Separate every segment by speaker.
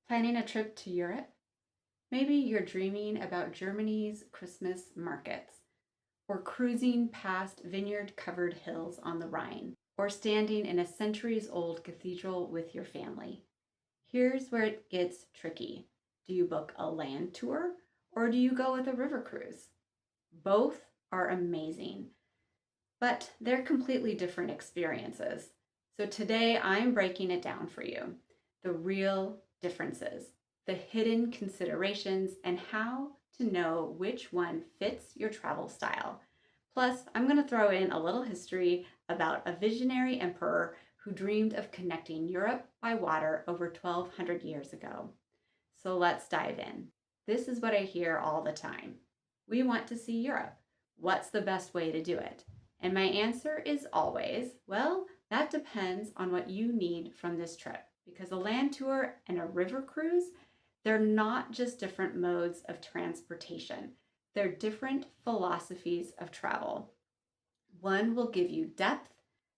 Speaker 1: Planning a trip to Europe? Maybe you're dreaming about Germany's Christmas markets, or cruising past vineyard covered hills on the Rhine, or standing in a centuries old cathedral with your family. Here's where it gets tricky. Do you book a land tour or do you go with a river cruise? Both are amazing, but they're completely different experiences. So today I'm breaking it down for you, the real differences, the hidden considerations, and how to know which one fits your travel style. Plus, I'm going to throw in a little history about a visionary emperor who dreamed of connecting Europe by water over 1200 years ago. So let's dive in. This is what I hear all the time. We want to see Europe. What's the best way to do it? And my answer is always, well, that depends on what you need from this trip. Because a land tour and a river cruise, they're not just different modes of transportation. They're different philosophies of travel. One will give you depth,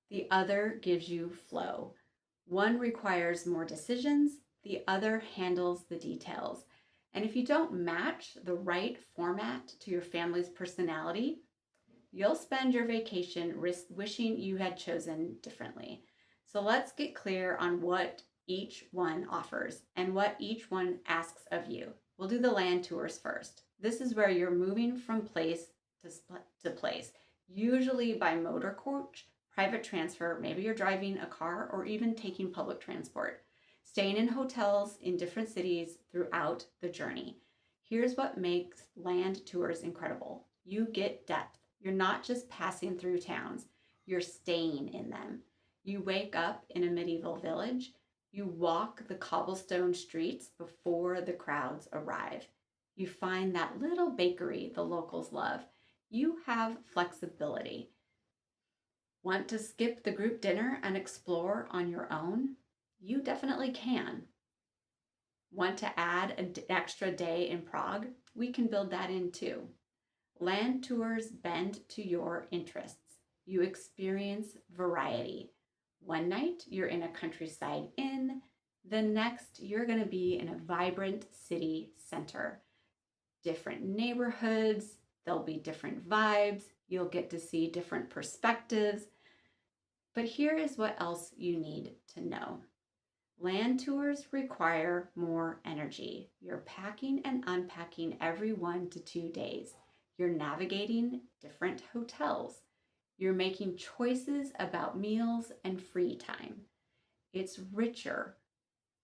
Speaker 1: the other gives you flow. One requires more decisions, the other handles the details. And if you don't match the right format to your family's personality, you'll spend your vacation wishing you had chosen differently. So let's get clear on what each one offers and what each one asks of you. We'll do the land tours first. This is where you're moving from place to place, usually by motor coach, private transfer, maybe you're driving a car or even taking public transport, staying in hotels in different cities throughout the journey. Here's what makes land tours incredible. You get depth. You're not just passing through towns, you're staying in them. You wake up in a medieval village, you walk the cobblestone streets before the crowds arrive. You find that little bakery the locals love. You have flexibility. Want to skip the group dinner and explore on your own? You definitely can. Want to add an extra day in Prague? We can build that in too. Land tours bend to your interests. You experience variety. One night you're in a countryside inn, the next you're going to be in a vibrant city center. Different neighborhoods, there'll be different vibes, you'll get to see different perspectives. But here is what else you need to know. Land tours require more energy. You're packing and unpacking every 1 to 2 days. You're navigating different hotels. You're making choices about meals and free time. It's richer,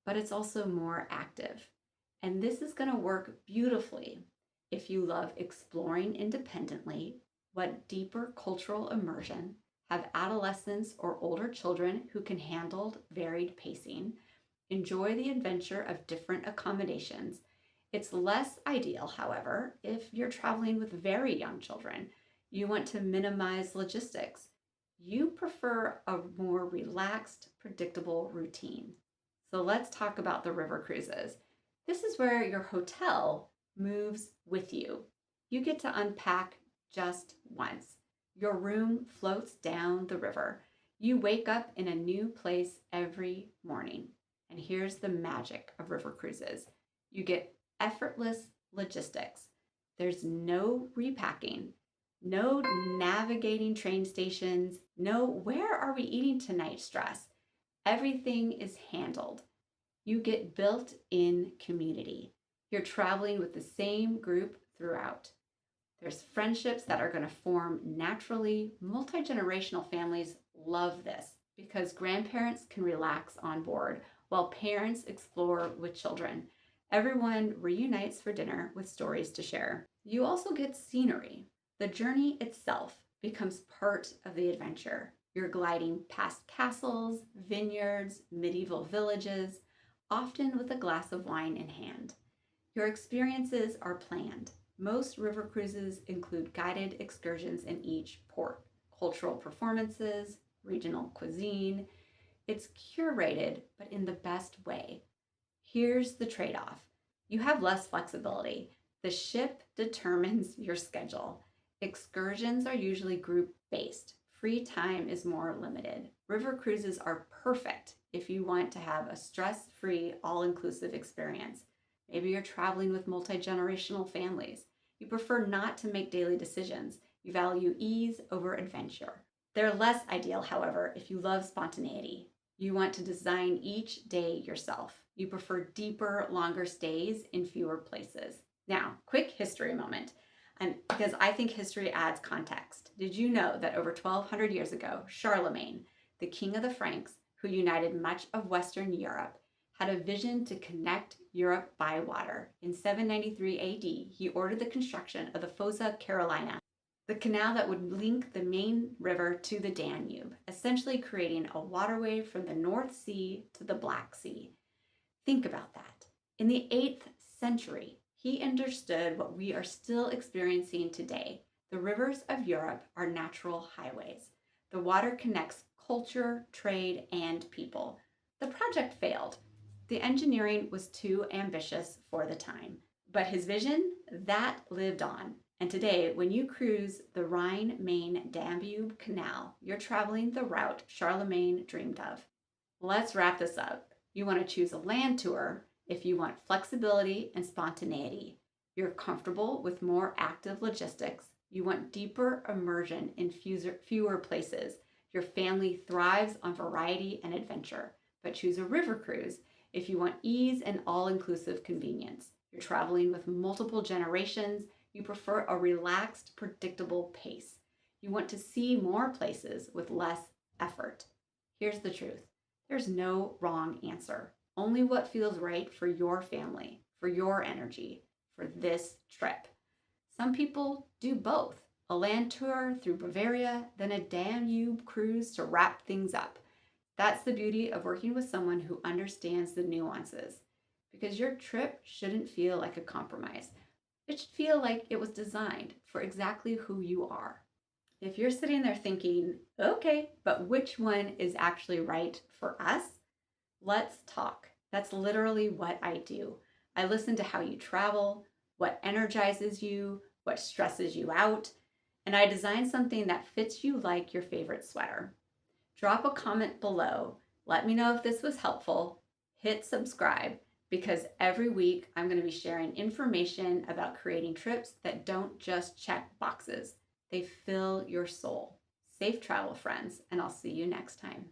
Speaker 1: but it's also more active. And this is going to work beautifully if you love exploring independently, want deeper cultural immersion, have adolescents or older children who can handle varied pacing, enjoy the adventure of different accommodations. It's less ideal, however, if you're traveling with very young children. You want to minimize logistics. You prefer a more relaxed, predictable routine. So let's talk about the river cruises. This is where your hotel moves with you. You get to unpack just once. Your room floats down the river. You wake up in a new place every morning. And here's the magic of river cruises. You get effortless logistics. There's no repacking, no navigating train stations, no where are we eating tonight stress. Everything is handled. You get built-in community. You're traveling with the same group throughout. There's friendships that are going to form naturally. Multi-generational families love this because grandparents can relax on board while parents explore with children. Everyone reunites for dinner with stories to share. You also get scenery. The journey itself becomes part of the adventure. You're gliding past castles, vineyards, medieval villages, often with a glass of wine in hand. Your experiences are planned. Most river cruises include guided excursions in each port, cultural performances, regional cuisine. It's curated, but in the best way. Here's the trade-off. You have less flexibility. The ship determines your schedule. Excursions are usually group-based, free time is more limited. River cruises are perfect if you want to have a stress free, all inclusive experience. Maybe you're traveling with multi generational families. You prefer not to make daily decisions. You value ease over adventure. They're less ideal, however, if you love spontaneity. You want to design each day yourself. You prefer deeper, longer stays in fewer places. Now, quick history moment. And because I think history adds context. Did you know that over 1200 years ago, Charlemagne, the king of the Franks, who united much of Western Europe, had a vision to connect Europe by water? In 793 AD, he ordered the construction of the Fossa Carolina, the canal that would link the main river to the Danube, essentially creating a waterway from the North Sea to the Black Sea. Think about that. In the 8th century, he understood what we are still experiencing today. The rivers of Europe are natural highways. The water connects culture, trade, and people. The project failed. The engineering was too ambitious for the time. But his vision, that lived on. And today, when you cruise the Rhine-Main-Danube Canal, you're traveling the route Charlemagne dreamed of. Let's wrap this up. You want to choose a land tour if you want flexibility and spontaneity. You're comfortable with more active logistics. You want deeper immersion in fewer places. Your family thrives on variety and adventure. But choose a river cruise if you want ease and all-inclusive convenience. You're traveling with multiple generations. You prefer a relaxed, predictable pace. You want to see more places with less effort. Here's the truth. There's no wrong answer. Only what feels right for your family, for your energy, for this trip. Some people do both. A land tour through Bavaria, then a Danube cruise to wrap things up. That's the beauty of working with someone who understands the nuances. Because your trip shouldn't feel like a compromise. It should feel like it was designed for exactly who you are. If you're sitting there thinking, okay, but which one is actually right for us? Let's talk. That's literally what I do. I listen to how you travel, what energizes you, what stresses you out, and I design something that fits you like your favorite sweater. Drop a comment below. Let me know if this was helpful. Hit subscribe, because every week I'm going to be sharing information about creating trips that don't just check boxes. They fill your soul. Safe travel, friends, and I'll see you next time.